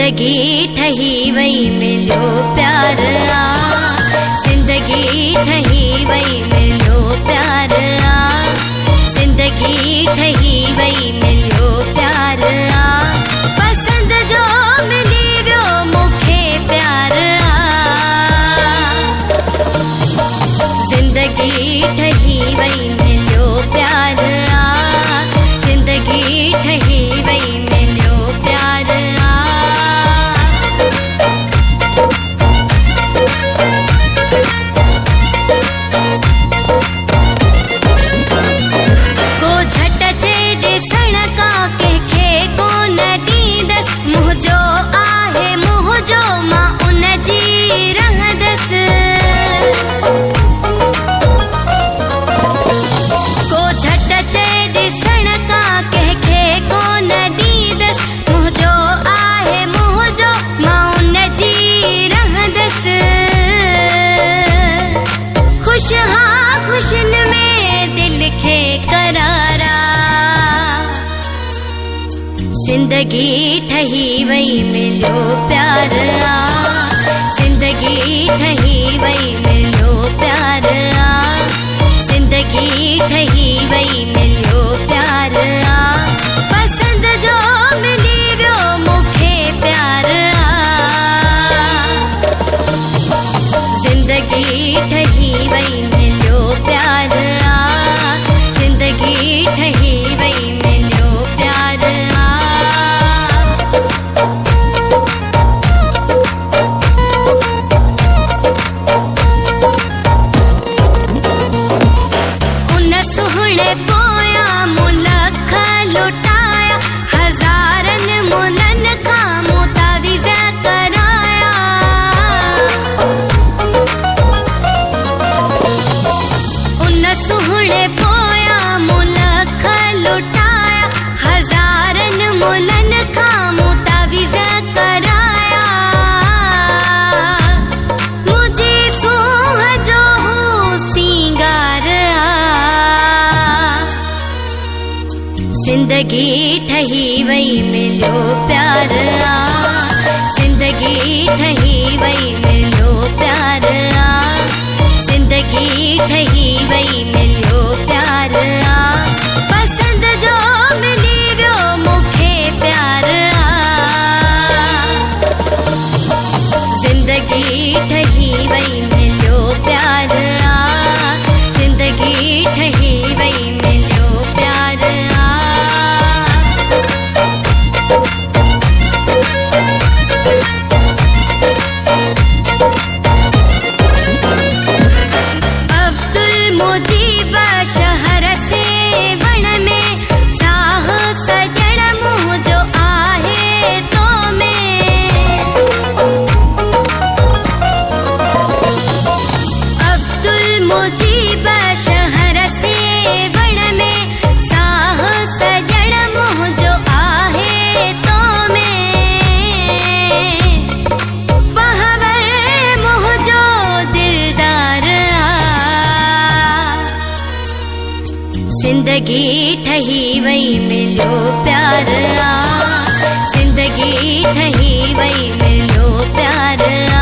जिंदगी ठही वही मिलो प्यार आ, जिंदगी ठही वही मिलो प्यार आ, जिंदगी ठही वही मिलो प्यार आ, पसंद जो मिली वो मुखे प्यार आ, जिंदगी ठही वही मिलो प्यार आ, जिंदगी ठही वही मिलो प्यार आ। को झट चे ॾिसण का कंहिंखे कोन ॾींदसि, मुंह जो आहे मुंह जो मां उन जी रहंदसि। को झट चे ॾिसण का कंहिंखे कोन ॾींदसि, मुंह जो आहे मुंह जो मां उन जी रहंदसि। खुश हाँ खुशन में दिल खे करारा, जिंदगी ठही वही मिलो प्यार आ, जिंदगी ठही वही मिलो प्यार आ, जिंदगी ठही वही मिलो प्यार आ, पसंद जो मिली वो मुखे प्यार आ, जिंदगी ठही वही मिलो प्यार आ, जिंदगी ठही वही मिलो प्यार आ। उन सुहणे पोया मुलख लुटाया, हज़ारन मुलन खां मुताविज़ कराया। उन सुहणे पोया मुलख लुटाया, हज़ारन मुलन खां मुताविज़ कराया। मुझे सूह जो हूँ सिंगार आ, जिंदगी ठही वही मिलो प्यार आ, जिंदगी ठही वही मिलो प्यार आ, जिंदगी ठही वही मिलो प्यार आ, पसंद जो मिली वो मुखे प्यार आ, जिंदगी ठही वही मिलो प्यार आ, जिंदगी ठही वही मिलो प्यार आ। अब्दुल मुजीब शहर से वण में, साह सजण मुंह जो आहे तो में। अब्दुल मुजीब शहर से वण में, साह सजण मुंह जो आहे तो में। वहवर मुंह जो दिलदार आ, जिंदगी ठही वही मिलो प्यार आ, जिंदगी ठही वही मिलो प्यार आ,